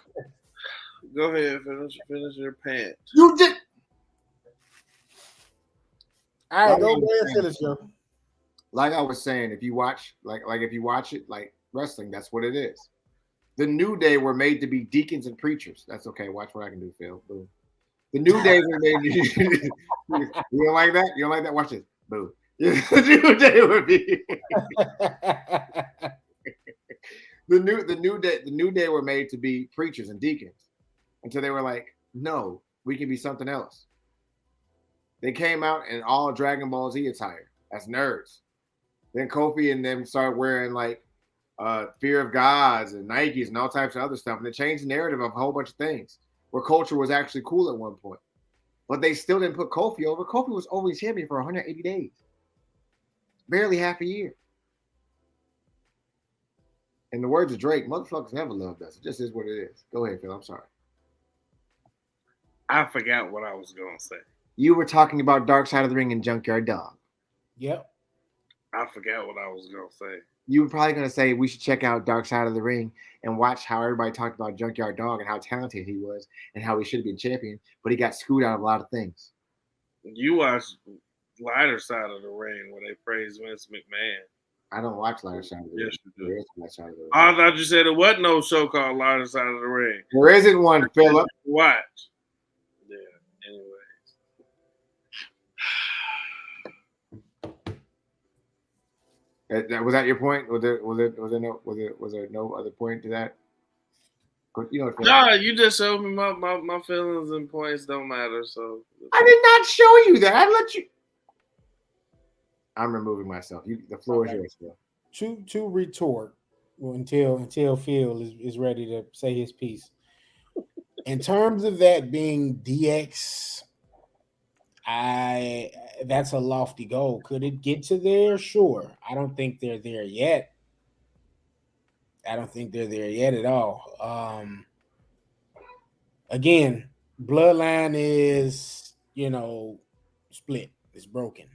Go ahead, finish your pants. You did. All right, go ahead, finish, yo. Like I was saying, if you watch, if you watch it, like wrestling, that's what it is. The New Day were made to be deacons and preachers. That's okay. Watch what I can do, Phil. Boom. The New Day were made. You don't like that? You don't like that? Watch this. Boom. The New Day would be. The New Day were made to be preachers and deacons until they were like, no, we can be something else. They came out in all Dragon Ball Z attire as nerds. Then Kofi and them started wearing like Fear of Gods and Nikes and all types of other stuff. And they changed the narrative of a whole bunch of things where culture was actually cool at one point. But they still didn't put Kofi over. Kofi was always champion for 180 days. Barely half a year. In the words of Drake, motherfuckers never loved us. It just is what it is. Go ahead, Phil. I'm sorry. I forgot what I was going to say. You were talking about Dark Side of the Ring and Junkyard Dog. Yep. I forgot what I was going to say. You were probably going to say we should check out Dark Side of the Ring and watch how everybody talked about Junkyard Dog and how talented he was and how he should have been champion, but he got screwed out of a lot of things. You watched Lighter Side of the Ring where they praise Vince McMahon. I don't watch Lighter Side of the Ring. Yes, you do. There is Lighter Side of the Ring. I thought you said there wasn't no show called Lighter Side of the Ring. There isn't one, Philip. Watch. Yeah. Anyway. Was that your point? Was there no other point to that? You know, No, you just showed me my feelings and points don't matter. So I did not show you that. I let you. I'm removing myself. The floor is yours, Phil. To retort until Phil is ready to say his piece. In terms of that being DX, that's a lofty goal. Could it get to there? Sure. I don't think they're there yet. I don't think they're there yet at all. Again, Bloodline is, split. It's broken.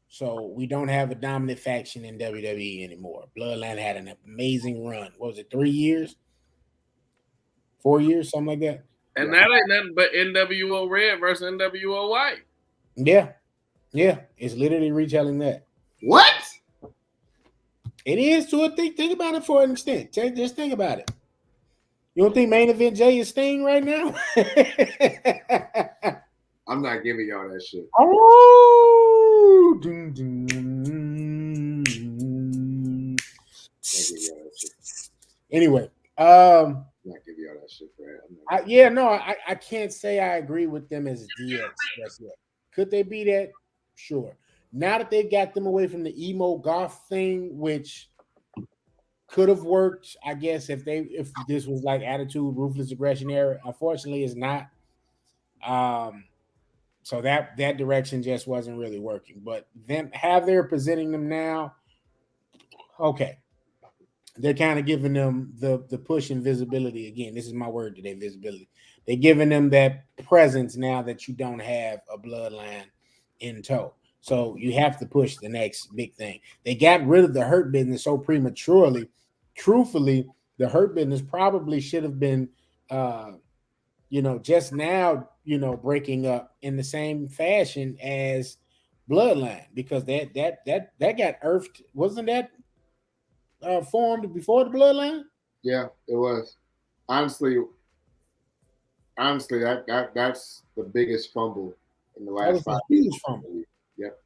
So we don't have a dominant faction in WWE anymore. Bloodline had an amazing run. What was it, 3 years? 4 years, something like that? And that ain't nothing but NWO Red versus NWO White. Yeah. It's literally retelling that. What? It is to a thing. Think about it for an extent. Just think about it. You don't think Main Event Jay is Sting right now? I'm not giving y'all that shit. Oh, ding, ding. Anyway, I'm not giving y'all that shit, right? I can't say I agree with them as DX. That's it. Could they be that? Sure. Now that they've got them away from the emo goth thing, which could have worked, I guess, if this was like Attitude, Ruthless Aggression era. Unfortunately, it's not. So that direction just wasn't really working. But they're presenting them now. Okay. They're kind of giving them the push and visibility. Again, this is my word today, visibility. They're giving them that presence now that you don't have a bloodline in tow. So you have to push the next big thing. They got rid of the Hurt Business so prematurely. Truthfully, the Hurt Business probably should have been, just now, breaking up in the same fashion as Bloodline, because that got earthed. Wasn't that formed before the Bloodline? Yeah, it was. Honestly, that's the biggest fumble in the last 5 years. Huge fumble. Yep.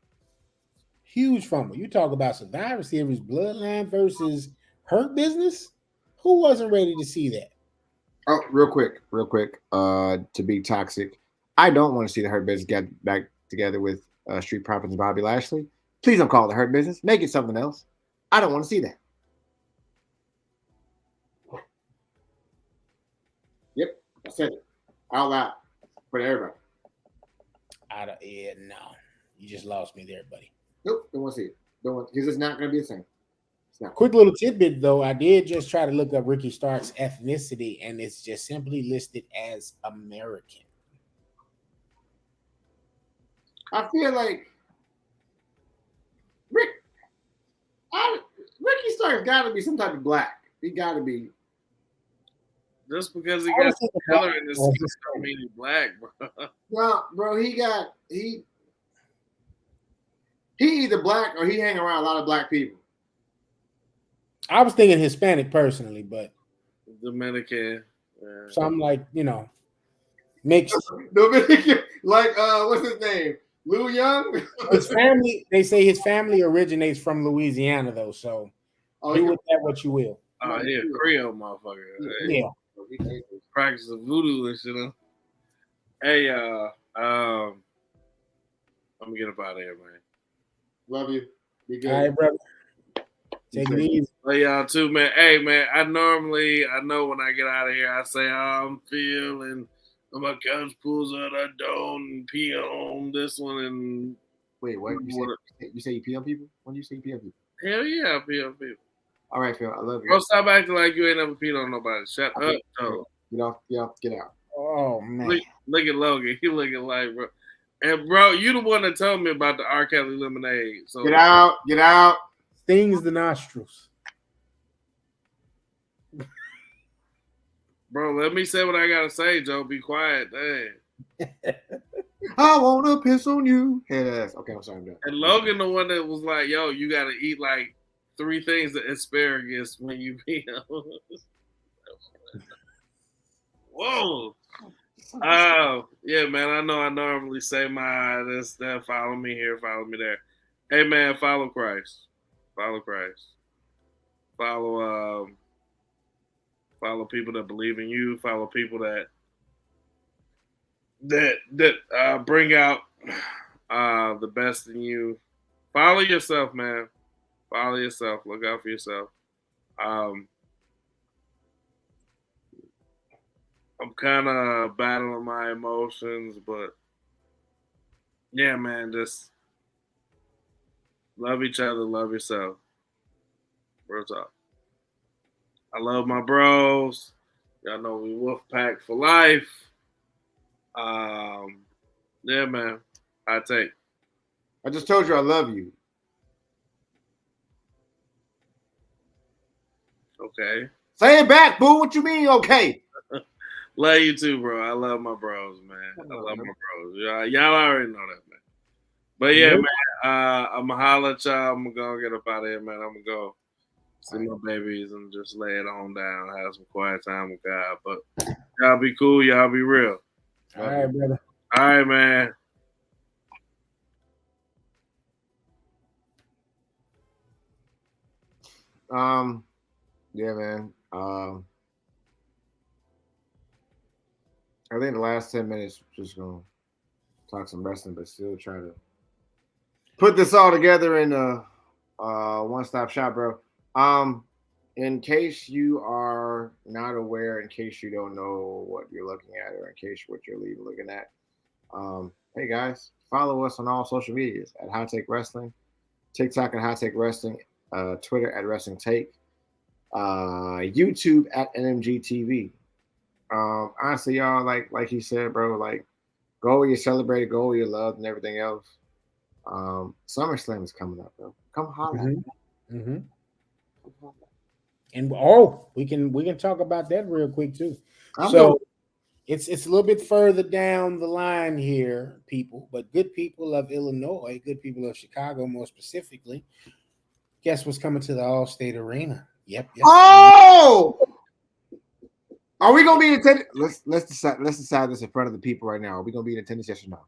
Huge fumble. You talk about Survivor Series, Bloodline versus Hurt Business. Who wasn't ready to see that? Oh, real quick. To be toxic, I don't want to see the Hurt Business get back together with Street Profits and Bobby Lashley. Please don't call it the Hurt Business. Make it something else. I don't want to see that. Yep, I said it out loud for everybody. No, you just lost me there, buddy. Nope, don't want to see it. Don't want, because it's not going to be the same. Quick little tidbit, though. I did just try to look up Ricky Stark's ethnicity, and it's just simply listed as American. I feel like Ricky Stark's got to be some type of black. He got to be. Just because he got color in his skin don't mean he's black, bro. No, bro, he either black or he hang around a lot of black people. I was thinking Hispanic personally, but Dominican. Something like, mixed. Dominican, like what's his name? Lou Young? His family, they say his family originates from Louisiana, though, so do with that what you will. Oh, yeah, Creole motherfucker. Yeah. Practice of voodoo and shit. Hey, I'm gonna get up out of here, man. Love you. Be good. All right, brother. Take it easy. Love y'all too, man. Hey, man, I know when I get out of here, I say, I'm feeling, my couch pulls out, I don't pee on this one. And wait, what? You say you pee on people? When do you say you pee on people? Hell yeah, I pee on people. All right, Phil, I love you. Bro, stop acting like you ain't never peed on nobody. Shut up, though. Get out. Oh, man. Look at Logan. He looking like, bro. And, bro, you the one that told me about the R. Kelly lemonade. So Get out. Stings the nostrils. Bro, let me say what I got to say, Joe. Be quiet. Dang. I want to piss on you. Head ass. Okay, I'm sorry. I'm done. And Logan the one that was like, yo, you got to eat like three things that asparagus when you be Whoa. Oh, yeah, man. I know I normally say this, that, follow me here, follow me there. Hey, man, follow Christ. Follow Christ. Follow people that believe in you. Follow people that bring out the best in you. Follow yourself, man. Follow yourself. Look out for yourself. I'm kind of battling my emotions, but yeah, man, just love each other, love yourself. Real talk. I love my bros. Y'all know we wolf pack for life. Yeah, man. I take. I just told you I love you. Okay. Say it back, boo. What you mean? Okay. Love you too, bro. I love my bros, man. I love my bros. Y'all already know that, man. But yeah, man, I'm going to holler at y'all. I'm going to get up out of here, man. I'm going to go see my babies and just lay it on down, have some quiet time with God. But y'all be cool. Y'all be real. All right, brother. All right, man. Yeah, man. I think the last 10 minutes just gonna talk some wrestling, but still try to put this all together in a one-stop shop, bro. In case you are not aware, in case you don't know what you're looking at, or in case what you're looking at, hey guys, follow us on all social medias at Hot Take Wrestling, TikTok at Hot Take Wrestling, Twitter at Wrestling Take, YouTube at NMG TV. Honestly, y'all, like he said, bro, like go where you celebrate, go where you love, and everything else. Summerslam is coming up, bro. Come holler. Mm-hmm. And we can talk about that real quick too. It's a little bit further down the line here, people, but good people of Illinois, good people of Chicago, more specifically. Guess what's coming to the All-State Arena? Yep. Oh, are we gonna be in attendance? Let's decide this in front of the people right now. Are we gonna be in attendance? Yes or no?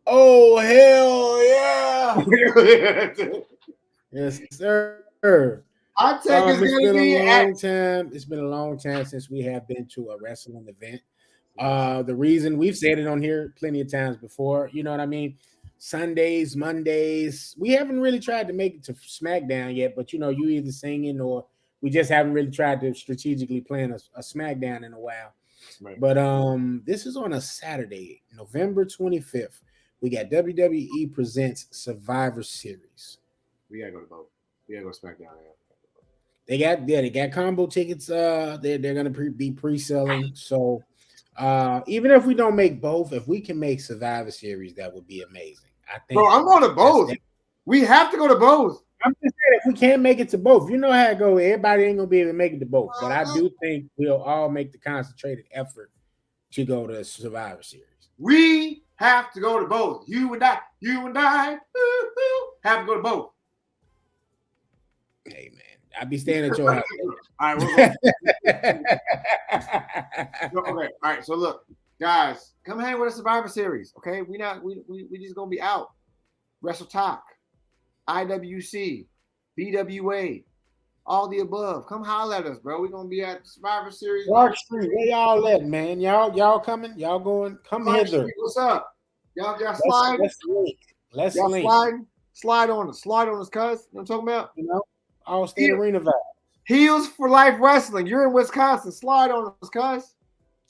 Oh hell yeah! Yes, sir. I take it's been a long time. It's been a long time since we have been to a wrestling event. The reason we've said it on here plenty of times before, you know what I mean? Sundays, Mondays. We haven't really tried to make it to SmackDown yet, but you either singing or we just haven't really tried to strategically plan a SmackDown in a while. Right. But this is on a Saturday, November 25th. We got WWE Presents Survivor Series. We gotta go to both. We gotta go SmackDown. They got combo tickets. They're gonna be pre-selling. So even if we don't make both, if we can make Survivor Series, that would be amazing. I think. Bro, I'm going to both. We have to go to both. I'm just saying, if we can't make it to both, you know how it goes. Everybody ain't gonna be able to make it to both, but I do think we'll all make the concentrated effort to go to Survivor Series. We have to go to both. You and I have to go to both. Hey man, I'll be staying at your house. All right, we're going. Okay, all right. So look, guys, come hang with a Survivor Series. Okay, we just gonna be out. Wrestle Talk, IWC, BWA, all the above. Come holler at us, bro. We're gonna be at Survivor Series. Clark Street, where y'all at, man? Y'all coming? Y'all going? Come Clark hither. Street, what's up? Y'all slide. Let's link. Slide on us, cuz. You know what I'm talking about? All-State Arena vibe. Heels for Life Wrestling. You're in Wisconsin. Slide on us, cuz.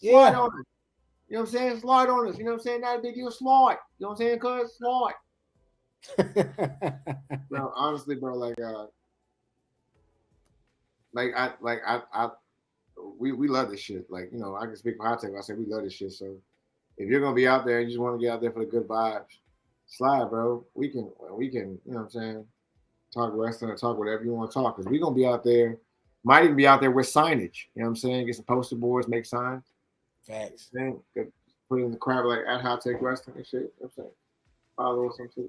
Slide on us. You know what I'm saying? Slide on us. You know what I'm saying? Not a big deal. Slide. You know what I'm saying, cuz? Slide. Bro, honestly, bro, we love this shit. Like, I can speak for Hot Take. I say we love this shit. So if you're gonna be out there and you just want to get out there for the good vibes, slide, bro. We can, you know what I'm saying, talk wrestling or talk whatever you want to talk, because we're gonna be out there, might even be out there with signage. You know what I'm saying? Get some poster boards, make signs. Facts. Then put it in the crowd like at Hot Take Wrestling and shit. You know what I'm saying? Follow us on Twitter.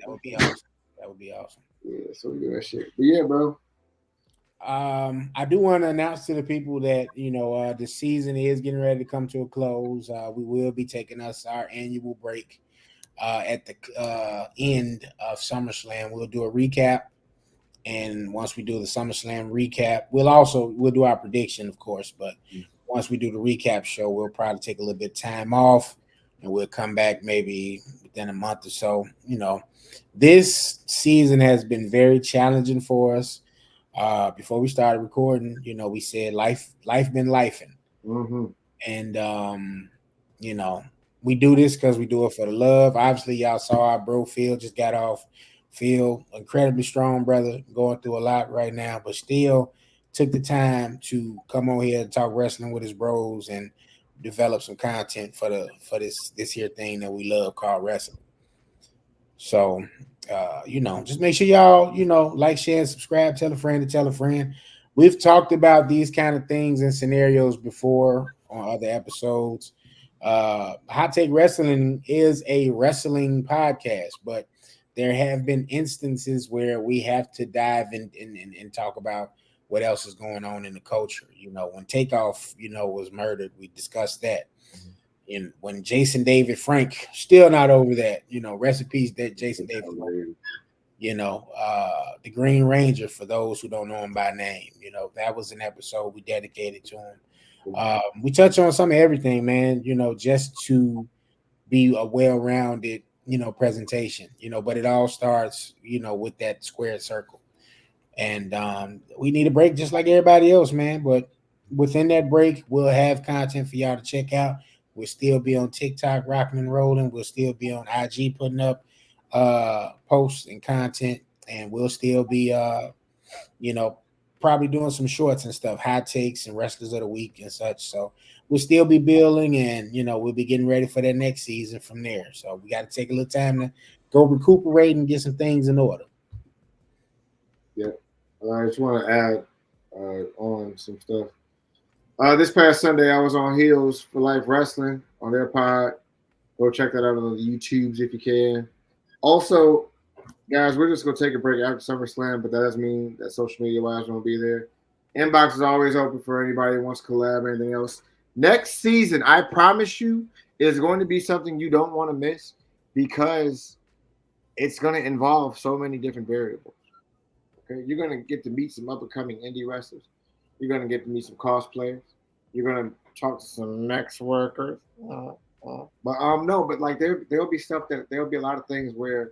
That would be awesome. Yeah, so we do that shit. But yeah, bro. I do want to announce to the people that the season is getting ready to come to a close. We will be taking us our annual break at the end of SummerSlam. We'll do a recap, and once we do the SummerSlam recap, we'll do our prediction, of course. But once we do the recap show, we'll probably take a little bit of time off, and we'll come back maybe within a month or so. This season has been very challenging for us. Before we started recording, we said life been lifing. Mm-hmm. And we do this because we do it for the love. Obviously, y'all saw our bro Phil just got off. Phil, incredibly strong brother, going through a lot right now, but still took the time to come on here and talk wrestling with his bros and develop some content for this here thing that we love called wrestling. So just make sure y'all, like, share, and subscribe, tell a friend to tell a friend. We've talked about these kind of things and scenarios before on other episodes. Hot Take Wrestling is a wrestling podcast, but there have been instances where we have to dive in and talk about what else is going on in the culture. When Takeoff, was murdered, we discussed that. And when Jason David Frank, still not over that, recipes that Jason David Frank, the Green Ranger, for those who don't know him by name, that was an episode we dedicated to him. We touch on some of everything, man, just to be a well-rounded, presentation, but it all starts, with that squared circle. And we need a break just like everybody else, man. But within that break, we'll have content for y'all to check out. We'll still be on TikTok rocking and rolling. We'll still be on IG putting up posts and content, and we'll still be probably doing some shorts and stuff, hot takes and wrestlers of the week and such. So we'll still be building, and we'll be getting ready for that next season from there. So we got to take a little time to go recuperate and get some things in order. Yeah, I just want to add on some stuff. This past Sunday, I was on Heels for Life Wrestling on their pod. Go check that out on the YouTubes if you can. Also, guys, we're just going to take a break after SummerSlam, but that doesn't mean that social media-wise won't be there. Inbox is always open for anybody who wants to collab or anything else. Next season, I promise you, is going to be something you don't want to miss because it's going to involve so many different variables. Okay, you're going to get to meet some up-and-coming indie wrestlers. You're going to get to meet some cosplayers. You're going to talk to some next workers. But like there'll be stuff there'll be a lot of things where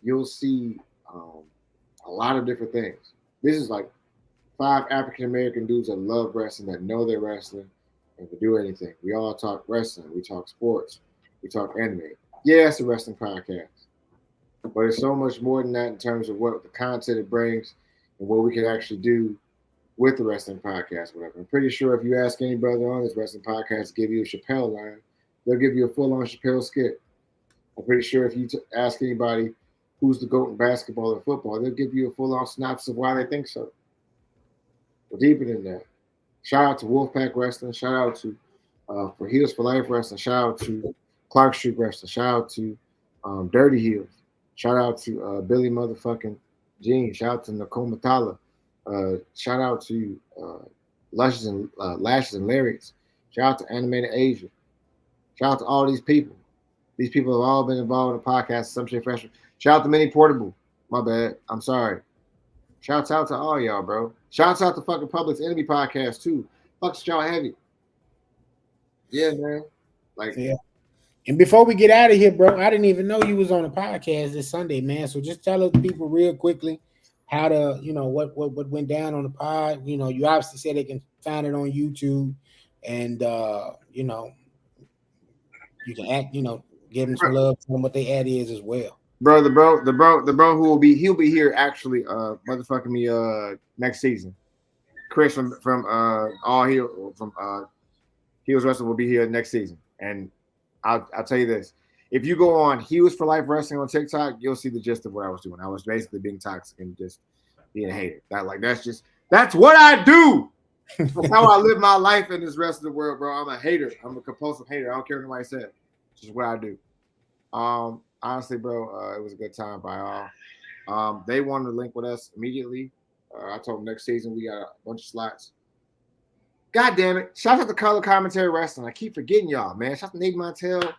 you'll see a lot of different things. This is like 5 African American dudes that love wrestling, that know they're wrestling, and can do anything. We all talk wrestling. We talk sports. We talk anime. Yeah, it's a wrestling podcast, but it's so much more than that in terms of what the content it brings and what we can actually do with the wrestling podcast, whatever. I'm pretty sure if you ask any brother on this wrestling podcast, give you a Chappelle line, they'll give you a full-on Chappelle skit. I'm pretty sure if you ask anybody who's the GOAT in basketball or football, they'll give you a full-on synopsis of why they think so. But deeper than that, shout out to Wolfpack Wrestling. Shout out to for Heels for Life Wrestling. Shout out to Clark Street Wrestling. Shout out to Dirty Heels. Shout out to Billy motherfucking Jean. Shout out to Nicole Matala. Shout out to Lashes and Lariats. Shout out to Animated Asia. Shout out to all these people. These people have all been involved in the podcast. Some shit fresh. Shout out to Mini Portable. My bad. I'm sorry. Shouts out to all y'all, bro. Shouts out to fucking Public's Enemy podcast too. Fucks y'all heavy. Yeah, man. Like, yeah. And before we get out of here, bro, I didn't even know you was on a podcast this Sunday, man. So just tell the people real quickly how to, what went down on the pod. You obviously said they can find it on YouTube, and you can act, give them some love, tell them what their ad is as well. Bro, the bro who he'll be here actually motherfucking me next season. Chris from All Heel from Heels Wrestling will be here next season. And I'll tell you this. If you go on Heels for Life Wrestling on TikTok, you'll see the gist of what I was doing. I was basically being toxic and just being a hater. That's what I do. That's how I live my life in this wrestling world, bro. I'm a hater. I'm a compulsive hater. I don't care what nobody said. It's just what I do. Honestly, bro, it was a good time by all. They wanted to link with us immediately. I told him next season we got a bunch of slots. God damn it. Shout out to Color Commentary Wrestling. I keep forgetting y'all, man. Shout out to Nate Montel.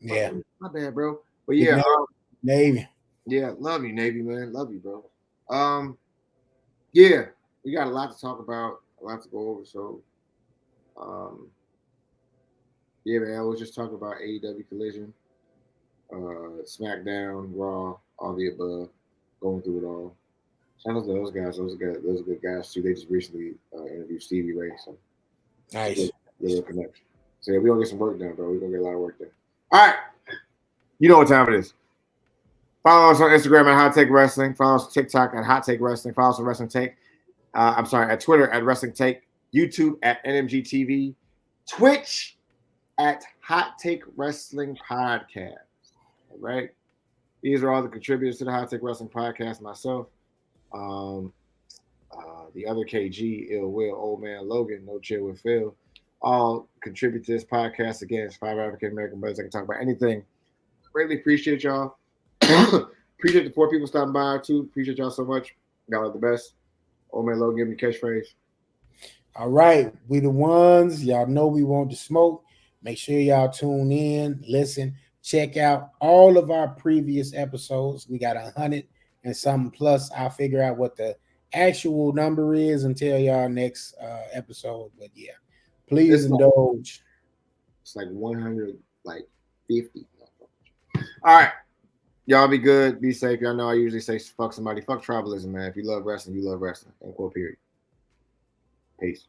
Yeah. My bad, bro. But yeah. Navy. Yeah, love you, Navy, man. Love you, bro. Yeah, we got a lot to talk about, a lot to go over. So, yeah, man, I was just talking about AEW Collision, SmackDown, Raw, all the above, going through it all. Shout out to those guys. Those are good guys too. They just recently interviewed Stevie Ray, so Nice. little connection. So yeah, we gonna get some work done, bro. We gonna get a lot of work done. All right, you know what time it is. Follow us on Instagram at Hot Take Wrestling. Follow us on TikTok at Hot Take Wrestling. Follow us on Wrestling Take. At Twitter at Wrestling Take. YouTube at NMG TV. Twitch at Hot Take Wrestling Podcast. All right. These are all the contributors to the Hot Take Wrestling Podcast. Myself, the other KG, Ill Will, Old Man Logan, No Chill with Phil, all contribute to this podcast. Again, it's 5 African American brothers that can talk about anything. Greatly appreciate y'all. Appreciate the 4 people stopping by too. Appreciate y'all so much. Y'all are the best. Old Man Logan, give me a catchphrase. All right, we the ones. Y'all know we want to smoke. Make sure y'all tune in, listen, check out all of our previous episodes. We got 100 and something plus. I'll figure out what the actual number is and tell y'all next episode. But yeah, please indulge. It's like 150. All right. Y'all be good. Be safe. Y'all know I usually say fuck somebody. Fuck tribalism, man. If you love wrestling, you love wrestling. End quote, period. Peace.